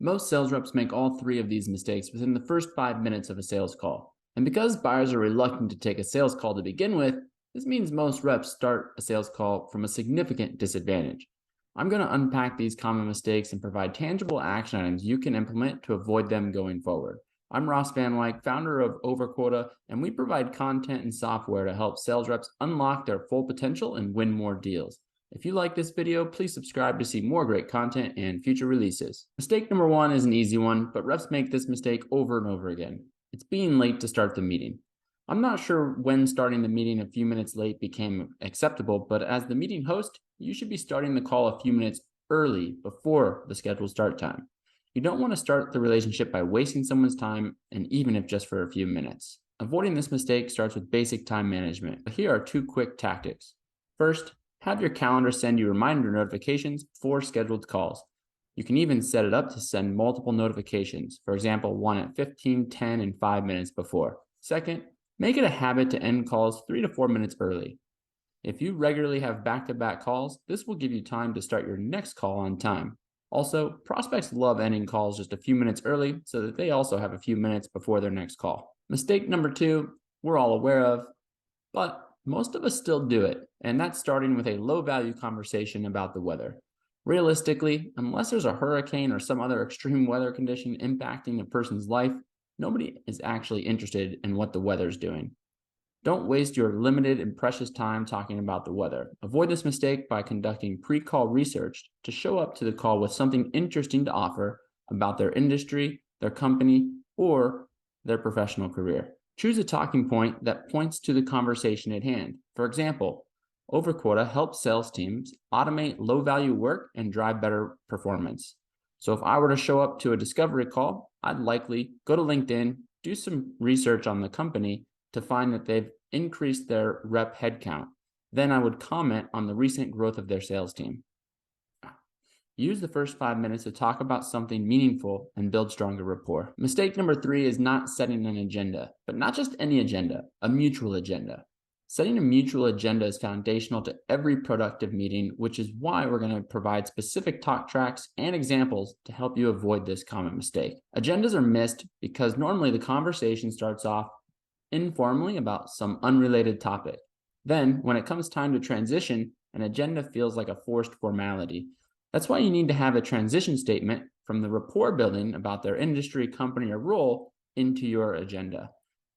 Most sales reps make all three of these mistakes within the first 5 minutes of a sales call. And because buyers are reluctant to take a sales call to begin with, this means most reps start a sales call from a significant disadvantage. I'm going to unpack these common mistakes and provide tangible action items you can implement to avoid them going forward. I'm Ross Van Wyk, founder of OverQuota, and we provide content and software to help sales reps unlock their full potential and win more deals. If you like this video, please subscribe to see more great content and future releases. Mistake number one is an easy one, but reps make this mistake over and over again. It's being late to start the meeting. I'm not sure when starting the meeting a few minutes late became acceptable, but as the meeting host, you should be starting the call a few minutes early before the scheduled start time. You don't want to start the relationship by wasting someone's time, and even if just for a few minutes. Avoiding this mistake starts with basic time management, but here are two quick tactics. First, have your calendar send you reminder notifications for scheduled calls. You can even set it up to send multiple notifications, for example, one at 15, 10, and 5 minutes before. Second, make it a habit to end calls 3 to 4 minutes early. If you regularly have back-to-back calls, this will give you time to start your next call on time. Also, prospects love ending calls just a few minutes early so that they also have a few minutes before their next call. Mistake number two, we're all aware of, but most of us still do it, and that's starting with a low-value conversation about the weather. Realistically, unless there's a hurricane or some other extreme weather condition impacting a person's life, nobody is actually interested in what the weather's doing. Don't waste your limited and precious time talking about the weather. Avoid this mistake by conducting pre-call research to show up to the call with something interesting to offer about their industry, their company, or their professional career. Choose a talking point that points to the conversation at hand. For example, OverQuota helps sales teams automate low-value work and drive better performance. So if I were to show up to a discovery call, I'd likely go to LinkedIn, do some research on the company to find that they've increased their rep headcount. Then I would comment on the recent growth of their sales team. Use the first 5 minutes to talk about something meaningful and build stronger rapport. Mistake number three is not setting an agenda, but not just any agenda, a mutual agenda. Setting a mutual agenda is foundational to every productive meeting, which is why we're going to provide specific talk tracks and examples to help you avoid this common mistake. Agendas are missed because normally the conversation starts off informally about some unrelated topic. Then, when it comes time to transition, an agenda feels like a forced formality. That's why you need to have a transition statement from the rapport building about their industry, company, or role into your agenda.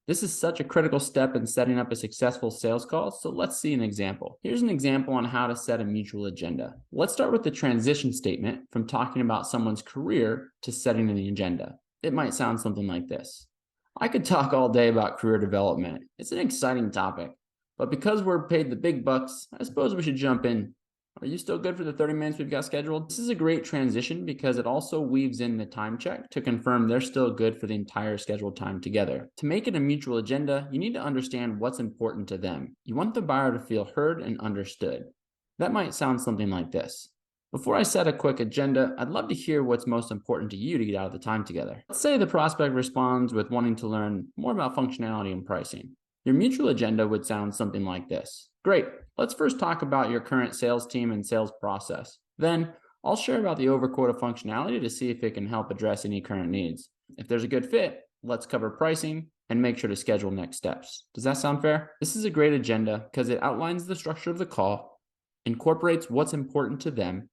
This is such a critical step in setting up a successful sales call, so let's see an example. Here's an example on how to set a mutual agenda. Let's start with the transition statement from talking about someone's career to setting an agenda. It might sound something like this. I could talk all day about career development. It's an exciting topic, but because we're paid the big bucks, I suppose we should jump in. Are you still good for the 30 minutes we've got scheduled? This is a great transition because it also weaves in the time check to confirm they're still good for the entire scheduled time together. To make it a mutual agenda, you need to understand what's important to them. You want the buyer to feel heard and understood. That might sound something like this. Before I set a quick agenda, I'd love to hear what's most important to you to get out of the time together. Let's say the prospect responds with wanting to learn more about functionality and pricing. Your mutual agenda would sound something like this. Great, let's first talk about your current sales team and sales process. Then, I'll share about the OverQuota functionality to see if it can help address any current needs. If there's a good fit, let's cover pricing and make sure to schedule next steps. Does that sound fair? This is a great agenda because it outlines the structure of the call, incorporates what's important to them,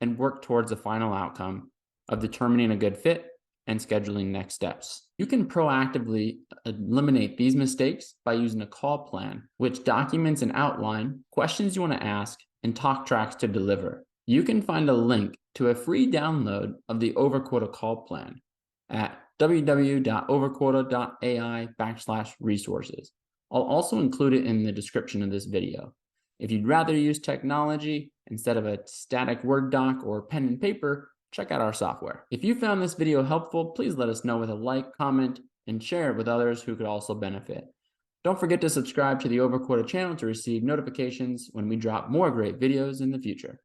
and work towards the final outcome of determining a good fit and scheduling next steps. You can proactively eliminate these mistakes by using a call plan, which documents and outline questions you want to ask and talk tracks to deliver. You can find a link to a free download of the OverQuota call plan at www.overquota.ai/resources. I'll also include it in the description of this video. If you'd rather use technology instead of a static Word doc or pen and paper, check out our software. If you found this video helpful, please let us know with a like, comment, and share it with others who could also benefit. Don't forget to subscribe to the OverQuota channel to receive notifications when we drop more great videos in the future.